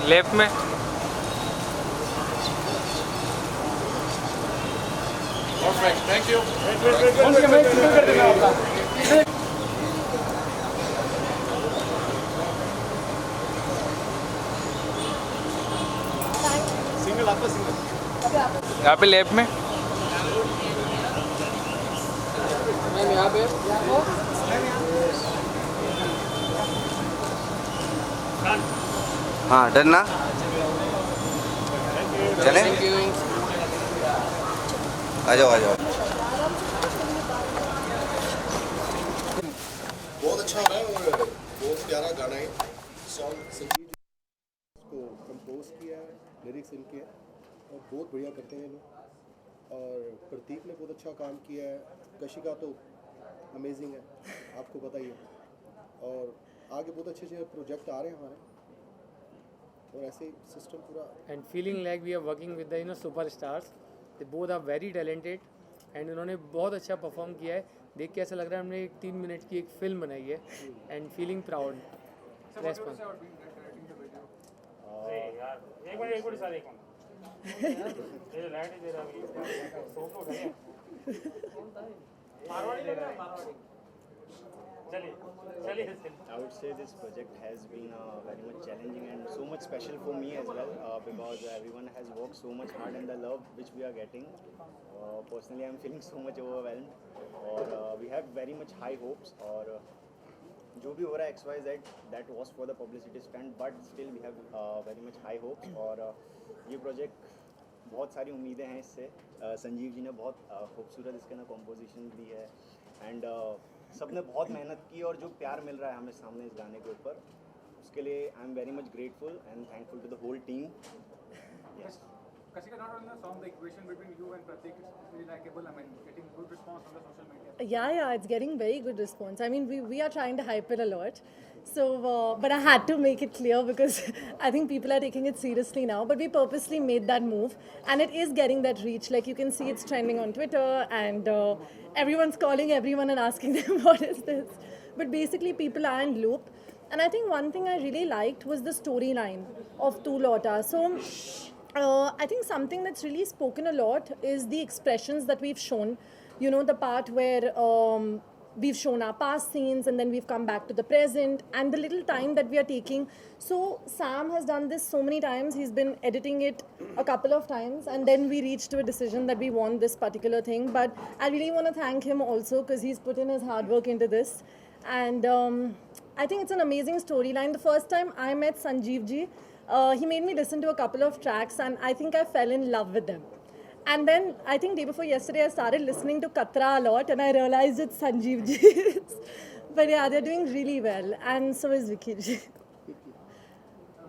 Left में thank you. Single आपका single यहाँ पे लेफ्ट में मैम यहाँ पे हाँ डन ना चले आ जाओ आ जाओ। बहुत अच्छा हो रहा है और बहुत प्यारा गाना है। सॉन्ग संजीव को कंपोज किया है, लिरिक्स इनके हैं और बहुत बढ़िया करते हैं ये लोग। और प्रतीक ने बहुत अच्छा काम किया है। कशिका तो अमेजिंग है, आपको पता ही है। और आगे बहुत अच्छे अच्छे प्रोजेक्ट आ रहे हैं हमारे और ऐसे ही सिस्टम पूरा। and feeling like we are working with the superstars. They both are very talented and उन्होंने बहुत अच्छा परफॉर्म किया है। देख के ऐसा लग रहा है हमने एक 3 मिनट की एक फिल्म बनाई है and feeling proud. Response. I would say this project has been very much challenging and so much special for me as well because everyone has worked so much hard and the love which we are getting. Personally, I am feeling so much overwhelmed और we have very much high hopes और जो भी हो रहा है XYZ that was for the publicity stunt but still we have very much high hopes और ये project बहुत सारी उम्मीदें हैं इससे। संजीव जी ने बहुत खूबसूरत इसके ना कॉम्पोजिशन दी है एंड सबने बहुत मेहनत की और जो प्यार मिल रहा है हमें सामने इस गाने के ऊपर उसके लिए I am very much grateful and thankful to the whole team. Yes Kashika, not only the song, the equation between you and Pratik is really likable. I mean, getting good response on the social media. Yeah, it's getting very good response. I mean, we are trying to hype it a lot. So, but I had to make it clear because I think people are taking it seriously now. But we purposely made that move, and it is getting that reach. Like you can see, it's trending on Twitter, and everyone's calling everyone and asking them, "What is this?" But basically, people are in loop. And I think one thing I really liked was the storyline of Tu Lota. So. I think something that's really spoken a lot is the expressions that we've shown. You know, the part where we've shown our past scenes and then we've come back to the present and the little time that we are taking. So Sam has done this so many times. He's been editing it a couple of times and then we reached to a decision that we want this particular thing. But I really want to thank him also because he's put in his hard work into this. And I think it's an amazing storyline. The first time I met Sanjeev ji, he made me listen to a couple of tracks and I think I fell in love with them. And then I think day before yesterday I started listening to Katra a lot and I realized it's Sanjeev ji. But yeah, they're doing really well and so is Vicky ji.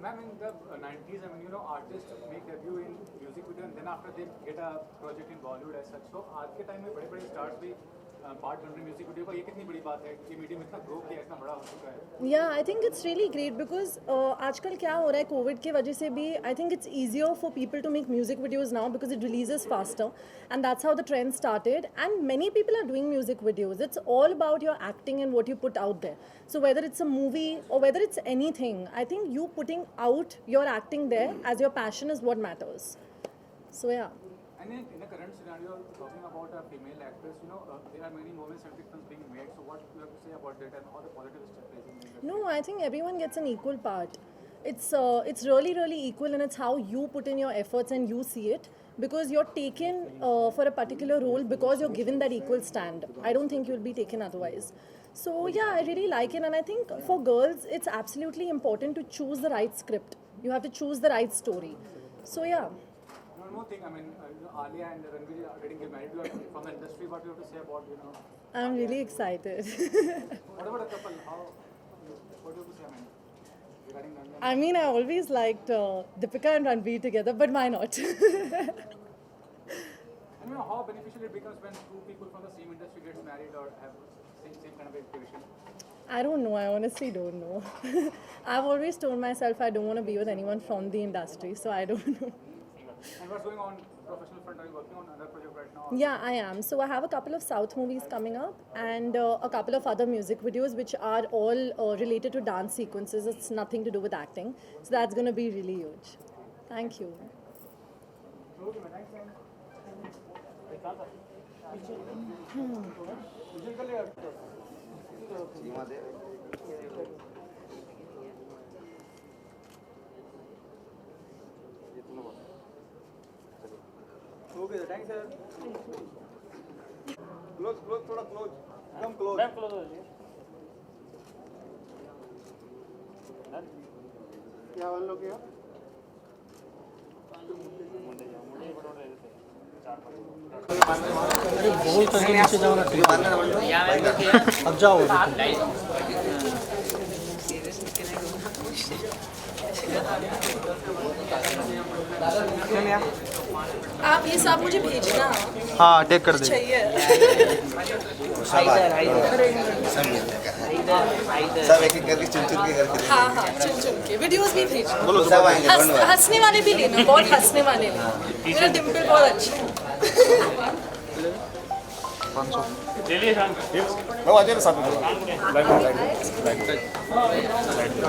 Ma'am, in the 90s, I mean, you know, artists make debut in music video and then after they get a project in Bollywood as such. So आज के time में बड़े-बड़े stars भी part बन रहे music video का, ये कितनी बड़ी बात है कि मीडियम इतना ग्रो किया, इतना बड़ा हो चुका है। Yeah, I think it's really great because आजकल क्या हो रहा है कोविड की वजह से भी I think it's easier for people to make music videos now because it releases faster and that's how the trend started and many people are doing music videos. It's all about your acting and what you put out there. So whether it's a movie or whether it's anything, I think you putting out your acting there as your passion is what matters. So yeah. And in the current scenario, talking about a female actress, you know, there are many women-centric films being made. So what do you have to say about that and how the positive is plays in the industry? No, I think everyone gets an equal part. It's really equal and it's how you put in your efforts and you see it because you're taken for a particular role because you're given that equal stand. I don't think you'll be taken otherwise. So yeah, I really like it and I think for girls it's absolutely important to choose the right script. You have to choose the right story. So yeah. One more thing, I mean, you know, Alia and Ranveer are getting married. You are from the industry. What do you have to say about, you know? I'm really excited. What about a couple? What do you have to say, I mean, regarding them? I mean, I always liked Deepika and Ranveer together, but why not? And you know how beneficial it becomes when two people from the same industry gets married or have same kind of education? I don't know. I honestly don't know. I've always told myself I don't want to be with anyone from the industry, so I don't know. And what's going on professional front, are you working on another project right now? Yeah, I am. So I have a couple of South movies coming up and a couple of other music videos which are all related to dance sequences. It's nothing to do with acting. So that's going to be really huge. Thank you. Okay, man. Thanks, man. Okay, thanks, sir. Close, थोड़ा close. Come close. Ma'am, close हो जाइए. क्या वाला लोग क्या? अब जाओ आप ये सब मुझे भेजना हाँ टेक कर दे चाहिए. सब एक एक करके चुन चुन के करके हाँ हाँ, चुन चुन के वीडियोस भी भेजना. बोलो सब आएंगे डोंट वरी हंसने वाले भी लेना, बहुत हंसने वाले लेना. मेरा डिम्पल बहुत अच्छा है.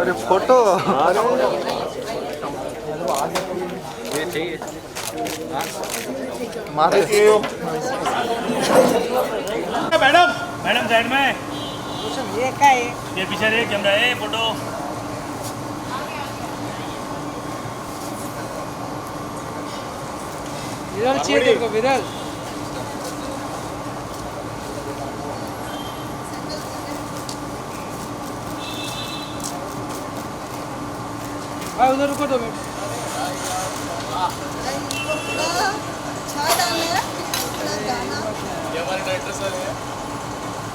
अरे फोटो मारे मैडम साइड में ये क्या है? ये पीछे रे कैमरा है फोटो विरल चाहिए तेरे को विरल. भाई उधर रुको 2 मिनट. ये हमारे डायरेक्टर सर हैं,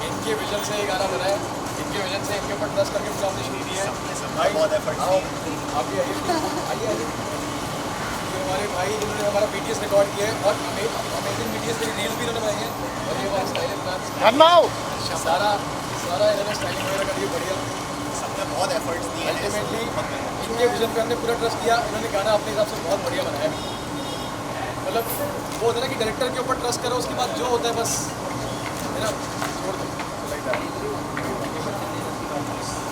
इनके विजन से ये गाना बना है, इनके विजन से इनके ऊपर ट्रस्ट करके फिल्म ऑडिशन दी है. भाई बहुत एफर्ट आओ आप भी आइए. ये हमारे भाई जिन्होंने हमारा BTS रिकॉर्ड किया है और अमेजिंग BTS की रील्स भी इन्होंने बनाई है और ये हमारा स्टाइलिंग प्लान सारा इन्होंने स्टाइलिंग वगैरह करी है बढ़िया. सबने बहुत एफर्ट्स दिए हैं. अल्टीमेटली इनके विजन पे हमने पूरा ट्रस्ट किया. इन्होंने गाना अपने हिसाब से बहुत बढ़िया बनाया है. मतलब वो होता है ना कि डायरेक्टर के ऊपर ट्रस्ट करो, उसके बाद जो होता है बस है ना छोड़ दो.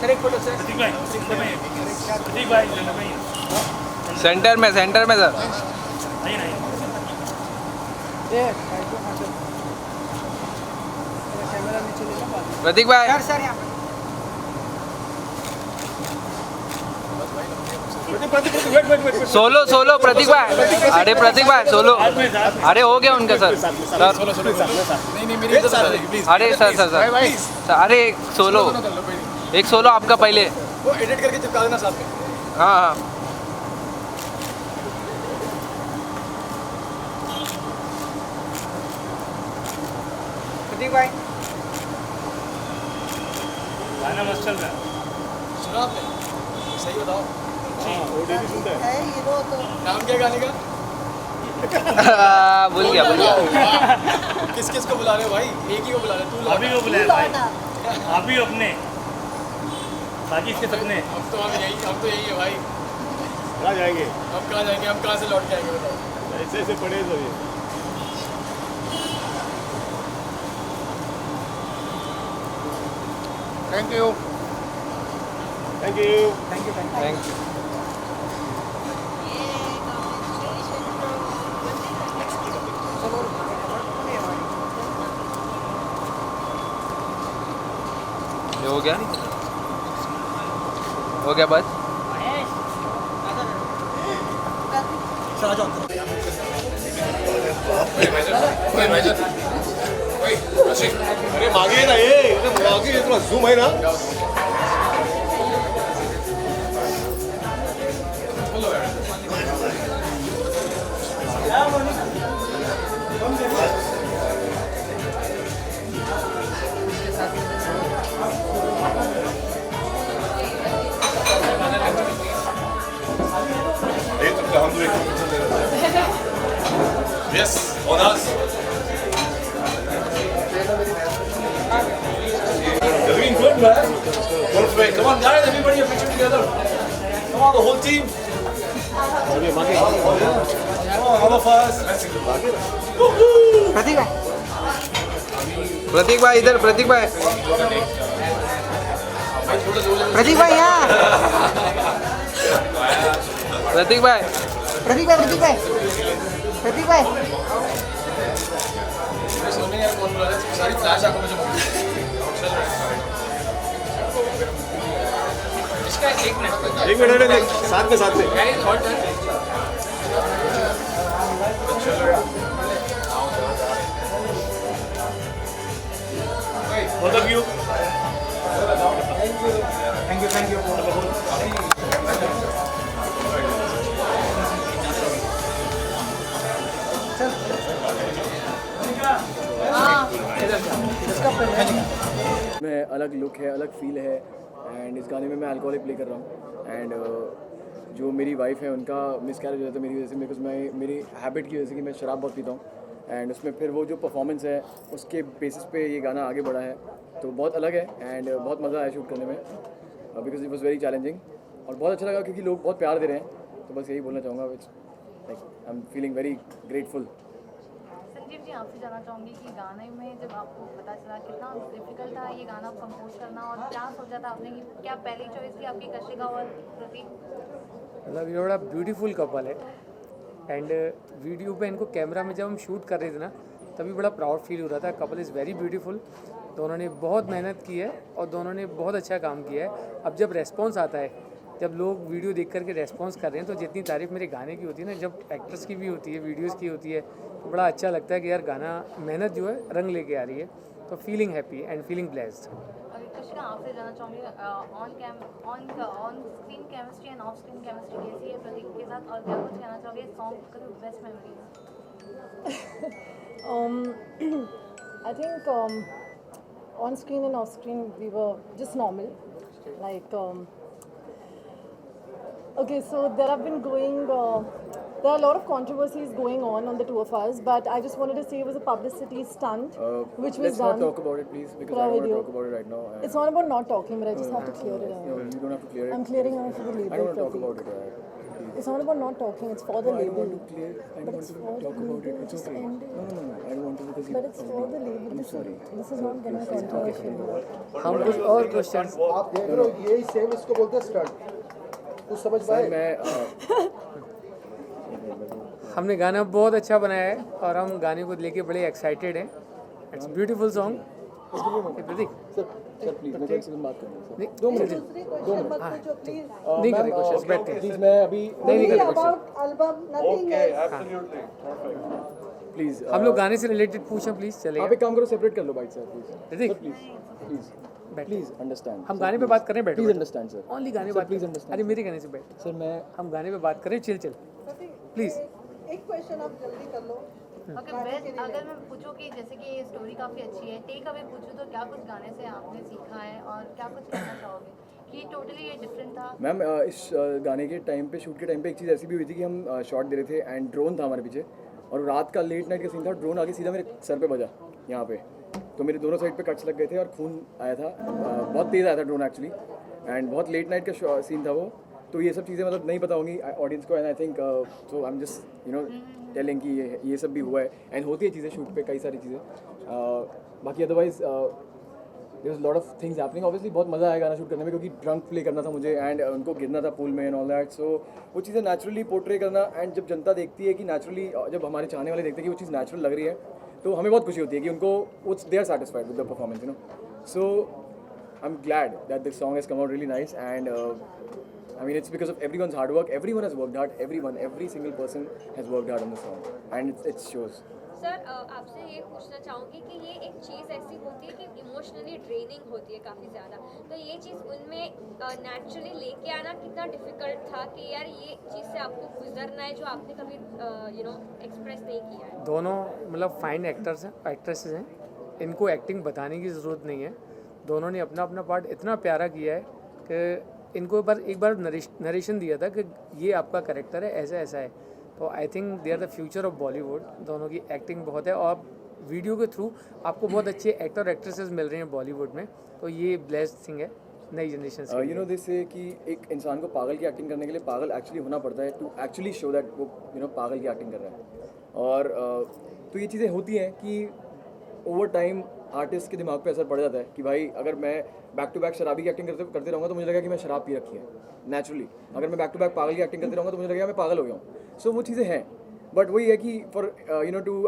सर एक फोटो सर. प्रतीक भाई प्रतीक भाई लेना भाई सेंटर में सर नहीं नहीं ये कैमरा नीचे ले लो. प्रतीक भाई सर यहाँ पे. सोलो प्रतीक भाई अरे प्रतीक भाई सोलो अरे हो गया उनका सर नहीं मेरी इज्जत है प्लीज. अरे सर अरे एक सोलो आपका पहले वो एडिट करके चिपका देना साथ में. हाँ प्रतीक भाई गाना मस्त चल रहा है सुना आपने? सही बताओ. है हीरो तो. नाम क्या है गाने का? भूल गया किस किस को बुला रहे हो भाई? एक ही को बुला रहे हो. तू अभी को बुलाया भाई अभी अपने बाकी इसके सपने हम तो यही है भाई. कहाँ जाएंगे हम कहाँ जाएंगे? हम कहाँ से लौट के आएंगे बताओ. ऐसे पड़े तो ये थैंक यू थैंक यू ये हो गया बस अरे मागे ना ये मागे थोड़ा जूम है ना. Yes, on us. You're doing good, man. Perfect. Come on, guys, everybody, a picture together. Come on, the whole team. प्रतीक भाई प्रतीक भाई इधर, प्रतीक भाई। प्रतीक भाई यहाँ प्रतीक भाई प्रतीक भाई प्रतीक भाई प्रतीक भाई एक मिनट साथ में both of you. Thank you में अलग लुक है, अलग फील है एंड इस गाने में मैं अल्कोहल प्ले कर रहा हूँ एंड जो मेरी वाइफ है उनका मिसकैरेज हो जाता है मेरी वजह से, बिकॉज मैं मेरी हैबिट की वजह से कि मैं शराब बहुत पीता हूँ एंड उसमें फिर वो जो परफॉर्मेंस है उसके बेसिस पे ये गाना आगे बढ़ा है, तो बहुत अलग है एंड बहुत मज़ा आया शूट करने में because it was very challenging और बहुत अच्छा लगा क्योंकि लोग बहुत प्यार दे रहे हैं, तो बस यही बोलना चाहूँगा which like I am feeling very grateful. Sanjeev ji, आपसे जानना चाहूँगी कि गाने में जब आपको पता चला कितना डिफिकल्ट था ये गाना कंपोज करना और क्या सोचा था आपने कि क्या पहली चॉइस थी आपकी कशिका और प्रतीक? मतलब ये बड़ा ब्यूटीफुल कपल है एंड वीडियो पे इनको कैमरा में जब हम शूट कर रहे थे ना तभी बड़ा प्राउड फील हो रहा था। कपल इज़ वेरी ब्यूटीफुल, दोनों ने बहुत मेहनत की है और दोनों ने बहुत अच्छा काम किया है। अब जब रेस्पॉन्स आता है, जब लोग वीडियो देख करके रेस्पॉन्स कर रहे हैं, तो जितनी तारीफ़ मेरे गाने की होती है ना, जब एक्टर्स की भी होती है, वीडियोज़ की होती है, तो बड़ा अच्छा लगता है कि यार गाना मेहनत जो है रंग लेके आ रही है, तो feeling happy and feeling blessed. Kashika, आपसे जानना चाहूँगी on screen chemistry end of screen chemistry कैसी है प्रतीक के साथ और क्या कुछ कहना चाहोगे सॉन्ग का best memory? I think on screen and off screen we were just normal. Like, okay, so there are a lot of controversies going on the two of us, but I just wanted to say it was a publicity stunt, which was Let's done. not talk about it, please, because I don't want to talk about it right now. It's not about not talking, but I just have to clear it out. No, you don't have to clear it. I'm clearing out for the label. I don't want to talk Prateek. about it. It's not about not talking, it's for the I don't label. want to clear. I don't But want it's to for talk the about it. label, It's just okay. end it. No. I don't want to because But it's for the label. I'm sorry. This is not gonna be controversial. हम कुछ और question आप देख रहे हो यही same इसको बोलते हैं स्टंट, कुछ समझ पाए? मैं हमने गाना बहुत अच्छा बनाया है और हम गाने को लेके बड़े एक्साइटेड हैं। It's beautiful song. Prateek sir please मैं एक सेकंड बात करना नहीं, 2 मिनट नहीं करें क्वेश्चन, बैठते हैं। प्लीज मैं अभी नहीं करें क्वेश्चन, प्लीज हम लोग गाने से रिलेटेड पूछें प्लीज, चलेगा? आप एक काम करो सेपरेट कर लो bite sir please Prateek please बैठ, प्लीज अंडरस्टैंड हम गाने पे बात करें, बैठो प्लीज अंडरस्टैंड सर ओनली गाने सर, बात please करें। understand, अरे मेरे गाने से बैठ, सर मैं हम गाने पे बात करें, चिल प्लीज। एक क्वेश्चन आप जल्दी कर लो। ओके, बेस्ट अगर मैं पूछूं कि जैसे कि ये स्टोरी काफ़ी अच्छी है, टेक अवे पूछूं तो क्या कुछ गाने से आपने सीखा है और क्या कुछ कहना चाहोगे कि टोटली ये डिफरेंट था? मैम इस गाने के टाइम पे शूट के टाइम पे एक चीज़ ऐसी भी हुई थी कि हम शॉट दे रहे थे एंड ड्रोन था हमारे पीछे और रात का लेट नाइट का सीन था, ड्रोन आके सीधा मेरे सर पे बजा यहाँ पे, तो मेरे दोनों साइड पे कट्स लग गए थे और खून आया था, बहुत तेज़ आया था ड्रोन एक्चुअली एंड बहुत लेट नाइट का सीन था वो, तो ये सब चीज़ें मतलब नहीं पता होंगी ऑडियंस को and I think so I am just you know telling कि ये सब भी हुआ है एंड होती है चीज़ें शूट पे, कई सारी चीज़ें बाकी otherwise there was lot of things happening. Obviously बहुत मज़ा आया गाना शूट करने में क्योंकि ड्रंक प्ले करना था मुझे एंड उनको गिरना था पूल में एंड ऑल दैट, सो वो चीज़ें नेचुरली पोर्ट्रे करना एंड जब जनता देखती है कि नेचुरली, जब हमारे चाहने वाले देखते हैं कि वो चीज़ नेचुरल लग रही है तो हमें बहुत खुशी होती है कि उनको they are satisfied with the performance, you know, so I am glad that this song has come out really nice and I mean, it's because of everyone's hard work. Everyone has worked hard. Every single person has worked hard on the song, and it shows. Sir आपसे ये पूछना चाहूँगी कि ये एक चीज़ ऐसी होती है कि इमोशनली ड्रेनिंग होती है काफ़ी ज़्यादा, तो ये चीज़ उनमें नेचुरली लेके आना कितना डिफ़िकल्ट था कि यार ये चीज़ से आपको गुजरना है जो आपने कभी यू नो एक्सप्रेस नहीं किया है? दोनों मतलब फाइन एक्टर्स हैं, एक्ट्रेसेस हैं, इनको एक्टिंग बताने की ज़रूरत नहीं है, दोनों ने अपना अपना पार्ट इतना प्यारा किया है कि इनको एक बार नरेशन दिया था कि ये आपका कैरेक्टर है, ऐसा ऐसा है, तो I think they are the future of Bollywood. दोनों की एक्टिंग बहुत है और वीडियो के थ्रू आपको बहुत अच्छे एक्टर एक्ट्रेसेस मिल रहे हैं बॉलीवुड में, तो ये ब्लेस्ड थिंग है। नई जनरेशन से। यू नो दिस से कि एक इंसान को पागल की एक्टिंग करने के लिए पागल एक्चुअली होना पड़ता है टू एक्चुअली शो दैट वो यू नो पागल की एक्टिंग कर रहा है। और तो ये चीज़ें होती हैं कि ओवर टाइम आर्टिस्ट के दिमाग पे असर पड़ जाता है कि भाई अगर मैं बैक टू बैक शराबी की एक्टिंग करते रहूँगा तो मुझे लगेगा कि मैं शराब पी रखी है नेचुरली। अगर मैं बैक टू बैक पागल की एक्टिंग करते रहूँगा तो मुझे लगेगा मैं पागल हो गया हूँ। सो वो चीज़ें हैं, बट वही है कि फॉर यू नो टू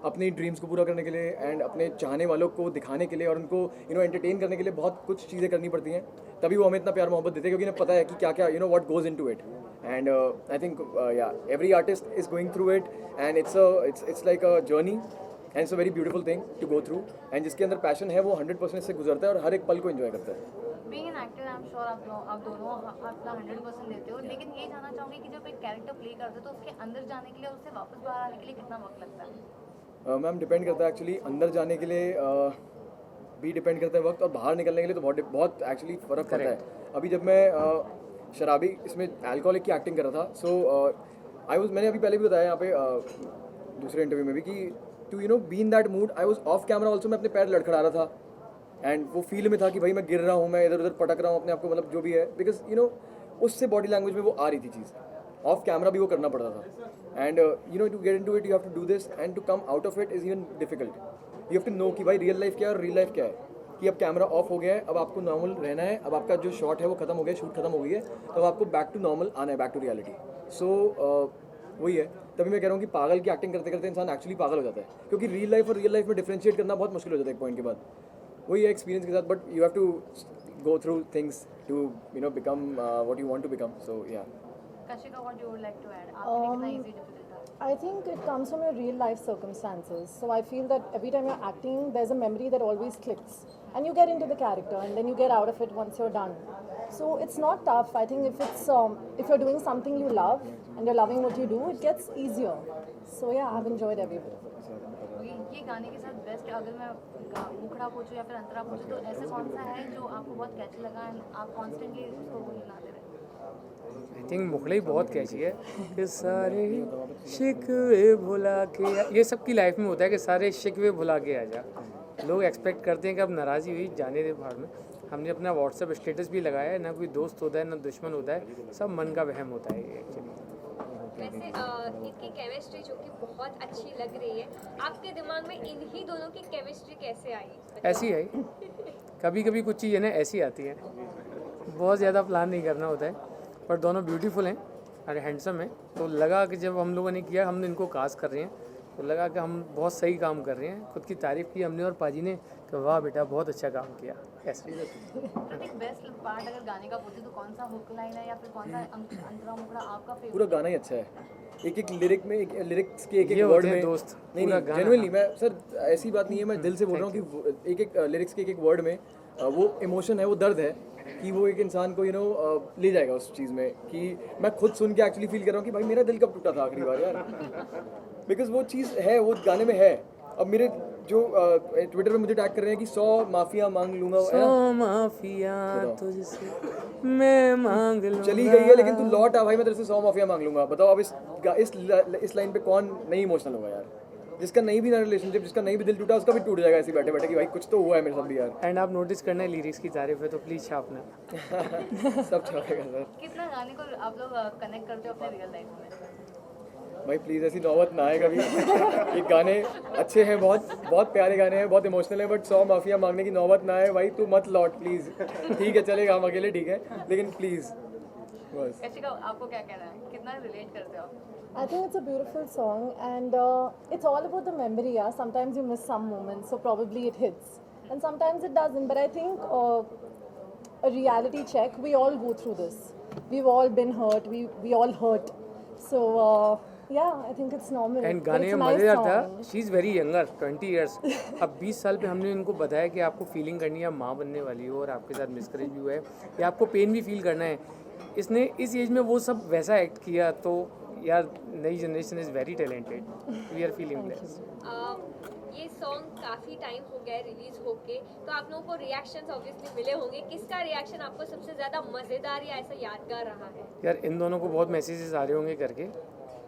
अपनी ड्रीम्स को पूरा करने के लिए एंड अपने चाहने वालों को दिखाने के लिए और उनको यू नो एंटरटेन करने के लिए बहुत कुछ चीज़ें करनी पड़ती हैं, तभी वो हमें इतना प्यार मोहब्बत देते हैं क्योंकि उन्हें पता है कि क्या क्या you know what goes into it. And I think yeah every artist is going through it and it's like a journey and it's a very beautiful thing to go through. And जिसके अंदर passion है वो 100% से गुजरता है और हर एक पल को एंजॉय करता है। Being an actor I am sure आप दोनों अपना 100% देते हो, लेकिन ये जानना चाहूँगी कि जब एक कैरेक्टर प्ले करते हो तो उसके अंदर जाने के लिए, उससे वापस बाहर आने के लिए कितना वक्त लगता है? मैम डिपेंड करता है एक्चुअली, अंदर जाने के लिए भी डिपेंड करता है वक्त, और बाहर निकलने के लिए तो बहुत एक्चुअली फ़र्क पड़ता है। अभी जब मैं शराबी इसमें अल्कोहलिक की एक्टिंग कर रहा था, सो मैंने अभी पहले भी बताया यहाँ पे दूसरे इंटरव्यू में भी कि to you know be in that mood I was off camera also, मैं अपने पैर लड़खड़ा रहा था एंड वो फील में था कि भाई मैं गिर रहा हूँ, मैं इधर उधर पटक रहा हूँ अपने आप को, मतलब जो भी है, बिकॉज यू नो उससे बॉडी लैंग्वेज में वो आ रही थी चीज़, ऑफ कैमरा भी वो करना पड़ता था। And you know to get into it you have to do this and to come out of it is even difficult. You have to know कि भाई रियल लाइफ क्या है और रियल लाइफ क्या है, कि अब कैमरा ऑफ हो गया है, अब आपको नॉर्मल रहना है, अब आपका जो शॉट है वो खत्म हो गया, शूट खत्म हो गई है, अब आपको बैक टू नॉर्मल आना है, बैक टू रियलिटी। सो वही है, तभी मैं कह रहा हूँ कि पागल की एक्टिंग करते करते इंसान एक्चुअली पागल हो जाता है, क्योंकि रियल लाइफ और रियल लाइफ में डिफरेंशिएट करना बहुत मुश्किल हो जाता है एक पॉइंट के बाद। वही है एक्सपीरियंस के साथ, but you have to go through things to you know become what you want to become. So yeah Kashika, what you would like to add? आपके लिए कितना easy difficult था? I think it comes from your real life circumstances. So I feel that every time you're acting, there's a memory that always clicks. And you get into the character and then you get out of it once you're done. So it's not tough. I think if you're doing something you love and you're loving what you do, it gets easier. So yeah, I've enjoyed every bit of it. ये गाने के साथ best, अगर मैं मुखड़ा पूछूं या फिर अंतरा पूछूं, तो ऐसा कौन सा है जो आपको बहुत कैची लगा एंड आप कॉन्स्टेंटली उसको गुनगुनाते रहे? आई थिंक मुखड़ा ही बहुत कैची है कि सारे शिकवे भुला के, ये सबकी लाइफ में होता है कि सारे शिकवे भुला के आ जा। लोग एक्सपेक्ट करते हैं कि अब नाराज़ी हुई जाने दे भाड़ में। हमने अपना व्हाट्सएप स्टेटस भी लगाया है, ना कोई दोस्त होता है ना दुश्मन होता है, सब मन का वहम होता है एक्चुअली। वैसे इनकी केमिस्ट्री जो कि बहुत अच्छी लग रही है, आपके दिमाग में इन्हीं दोनों की केमिस्ट्री कैसे आई? ऐसी आई, कभी कभी कुछ चीज़ें ना ऐसी आती हैं, बहुत ज़्यादा प्लान नहीं करना होता है, पर दोनों ब्यूटीफुल हैं और हैंडसम हैं, तो लगा कि जब हम लोगों ने किया, हमने इनको कास्ट कर रहे हैं, तो लगा कि हम बहुत सही काम कर रहे हैं। खुद की तारीफ़ की हमने और पाजी ने कि वाह बेटा बहुत अच्छा काम किया। ऐसे प्रतीक, बेस्ट पार्ट अगर गाने का पूछे तो कौन सा हुक लाइन है या फिर कौन सा अंतरा मुखड़ा आपका फेवरेट? पूरा गाना ही अच्छा है, एक एक लिरिक में, एक लिरिक्स के एक ये वर्ड होते हैं में दोस्त, नहीं पूरा नहीं गाना। जेन्युइनली मैं सर ऐसी बात नहीं है, मैं दिल से बोल रहा हूँ कि एक एक लिरिक्स के एक एक वर्ड में वो इमोशन है, वो दर्द है कि वो एक इंसान को यू नो ले जाएगा उस चीज़ में, कि मैं खुद सुन के एक्चुअली फील कर रहा हूँ कि भाई मेरा दिल कब टूटा था आखिरी बार यार, बिकॉज वो चीज़ है, वो गाने में है। अब मेरे जो ट्विटर पे मुझे टैग कर रहे हैं कि 100 माफिया मांग लूंगा, 100 माफिया तुझसे मैं मांग लूंगा, चली गई है लेकिन तू लौट आ भाई, मैं तेरे से 100 माफिया मांग लूंगा। बताओ अब इस लाइन पे कौन नहीं इमोशनल होगा यार, जिसका नहीं भी ना रिलेशनशिप, जिसका नहीं भी दिल टूटा, उसका भी टूट जाएगा ऐसे बैठे बैठे कि भाई कुछ तो हुआ है मेरे साथ भी यार। एंड आप नोटिस करना है लिरिक्स की तारीफ है तो प्लीज़ छापना। सब छापेगा सर। कितना गाने को आप लोग कनेक्ट करते हो अपने रियल लाइफ में? भाई प्लीज़ ऐसी नौबत ना आए कभी। ये गाने अच्छे हैं, बहुत बहुत प्यारे गाने हैं, बहुत इमोशनल है, बट 100 माफिया मांगने की नौबत ना आए भाई, तू मत लौट प्लीज़। ठीक है चलेगा, हम अकेले ठीक है, लेकिन प्लीज़ बस। कशिका, आपको क्या कहना है, कितना रिलेट करते हो? I think it's a beautiful song, and it's all about the memory. Yeah, sometimes you miss some moments, so probably it hits, and sometimes it doesn't. But I think a reality check. We all go through this. We've all been hurt. We all hurt. So yeah, I think it's normal. And गाने में मज़ेदार था, she is very younger, 20 years. अब 20 साल पे हमने इनको बताया कि आपको फीलिंग करनी है, माँ बनने वाली हो और आपके साथ मिसकरेज भी हुआ है, या आपको पेन भी फील करना है। इसने इस एज में वो सब वैसा एक्ट किया, तो यार नई generation is very talented, we are feeling blessed. ये सॉन्ग काफ़ी टाइम हो गया रिलीज होके, तो आप लोगों को रिएक्शंस ऑब्वियसली मिले होंगे, किसका रिएक्शन आपको सबसे ज़्यादा मज़ेदार या ऐसा यादगार रहा है? यार इन दोनों को बहुत मैसेजेस आ रहे होंगे करके,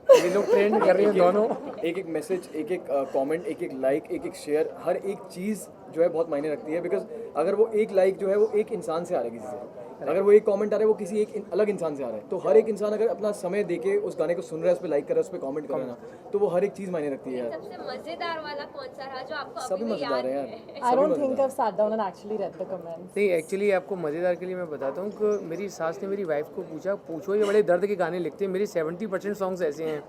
ये लोग ट्रेंड कर रही हैं दोनों। एक एक मैसेज, एक एक कमेंट, एक एक लाइक, एक एक शेयर, हर एक चीज़ जो है बहुत मायने रखती है। बिकॉज अगर वो एक लाइक जो है वो एक इंसान से आ रहा है किसी से, अगर वो एक कमेंट आ रहा है वो किसी एक अलग इंसान से आ रहा है, तो हर एक इंसान अगर अपना समय देके उस गाने को सुन रहा है, उस पर लाइक कर रहा है, उस पर कमेंट कर रहा है ना, तो वो हर एक चीज़ मायने रखती है यार। सबसे मजेदार वाला कौन सा रहा जो आपको सभी अभी भी मज़ेदार याद है है? यार। I don't think I've sat down and actually read the comments. नहीं, एक्चुअली आपको मज़ेदार के लिए मैं बताता हूँ कि मेरी सास ने मेरी वाइफ को पूछा, पूछो ये बड़े दर्द के गाने लिखते हैं, मेरी 70% सॉन्ग्स ऐसे हैं।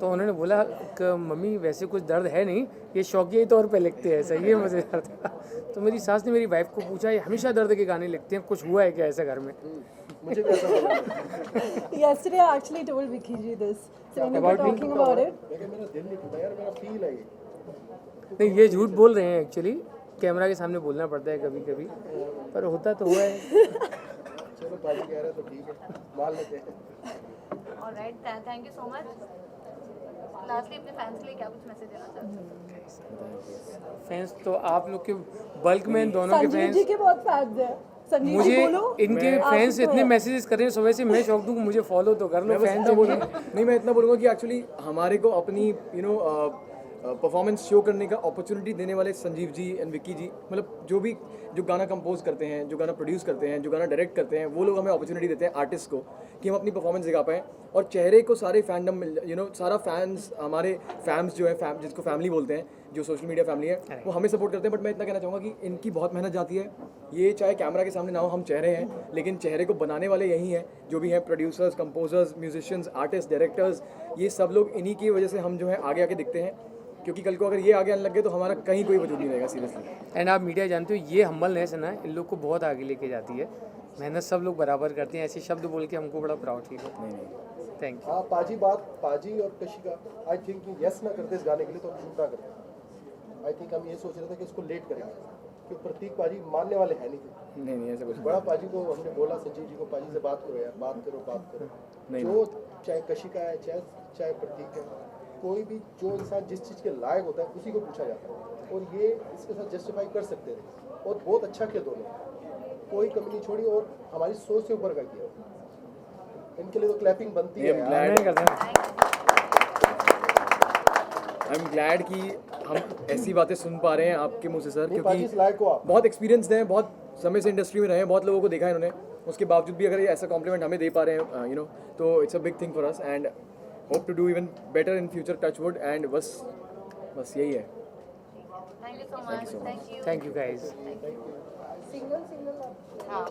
तो उन्होंने बोला कि मम्मी वैसे कुछ दर्द है नहीं, ये शौकिया तौर पे लिखते हैं ऐसा। ये मज़ेदार था। तो मेरी सास ने मेरी वाइफ को पूछा, ये हमेशा दर्द के गाने लिखते हैं, कुछ हुआ है क्या ऐसा घर में? मुझे भी ऐसा लगा। Yesterday I actually told Vicky ji this. So when we were talking about it, लेकिन मेरा दिल नहीं टूटा यार, मेरा फील है ये। नहीं, ये झूठ बोल रहे हैं एक्चुअली, कैमरा के सामने बोलना पड़ता है कभी कभी, पर होता तो हुआ है। चलो पाजी कह रहे हैं तो ठीक है, मान लेते हैं। Alright, thank you so much. Lastly अपने फैंस के लिए क्या कुछ मैसेज देना चाहते हैं? फैंस तो आप लोग के बल्क में इन दोनों के संजीव फैंस, जी के बहुत फैंस हैं। संजीव जी मुझे बोलो। इनके आप फैंस तो इतने हैं। मैसेजेस कर रहे हैं सुबह से, मैं शौक दूँ मुझे फॉलो तो कर लो मैं बस फैंस इतना बोलूँगा, नहीं मैं इतना बोलूँगा कि एक्चुअली हमारे को अपनी परफॉर्मेंस शो करने का अपॉर्चुनिटी देने वाले संजीव जी एंड विक्की जी, मतलब जो गाना कंपोज करते हैं, जो गाना प्रोड्यूस करते हैं, जो गाना डायरेक्ट करते हैं, वो लोग हमें अपॉर्चुनिटी देते हैं आर्टिस्ट को कि हम अपनी परफॉर्मेंस दिखा पाएँ। और चेहरे को सारे फैंडम मिल सारा फैंस, हमारे फैम्स जो है जिसको फैमिली बोलते हैं, जो सोशल मीडिया फैमिली है, वो हमें सपोर्ट करते हैं। बट मैं इतना कहना चाहूँगा कि इनकी बहुत मेहनत जाती है। ये चाहे कैमरा के सामने ना हो, हम चेहरे हैं, लेकिन चेहरे को बनाने वाले यही हैं, जो भी हैं producers, composers, musicians, artist, directors, ये सब लोग इन्हीं की वजह से हम जो है आगे आके दिखते हैं। क्योंकि कल को अगर ये आगे आने लग गए तो हमारा कहीं कोई वजूद नहीं रहेगा सीरियसली। एंड आप मीडिया जानते हो, ये हम्बलनेस है ना, इन लोग को बहुत आगे लेके जाती है। मेहनत सब लोग बराबर करते हैं, ऐसे शब्द बोल के हमको बड़ा प्राउड फील होता है। Thank you. हाँ पाजी और कशिका, आई थिंक कि यस ना करते इस गाने के लिए तो हम शूट ना करते। आई थिंक हम ये सोच रहे थे कि इसको लेट करेंगे, कि प्रतीक पाजी मानने वाले हैं नहीं। नहीं ऐसा कुछ बड़ा पाजी को हमने बोला संजीव जी को, पाजी से बात करो यार, बात करो। नहीं। जो चाहे कशिका है, चाहे प्रतीक है, कोई भी जो इंसान जिस चीज़ के लायक होता है उसी को पूछा जाता है, और ये इसके साथ जस्टिफाई कर सकते हैं। और बहुत अच्छा किया दोनों, कोई कमी नहीं छोड़ी और हमारी सोच से ऊपर का किया। इनके लिए तो क्लैपिंग बनती है यार। आई एम ग्लैड कि हम ऐसी बातें सुन पा रहे हैं आपके मुंह से सर, नहीं, पाजी इस लायक हो आप। बहुत एक्सपीरियंस हैं, बहुत समय से इंडस्ट्री में रहे हैं, बहुत लोगों को देखा है इन्होंने, उसके बावजूद भी अगर ये ऐसा कॉम्प्लीमेंट हमें दे पा रहे हैं तो it's a big thing for us and hope to do even better in future, touch wood. And बस यही है। Thank you so much. Thank you guys. Single हाँ।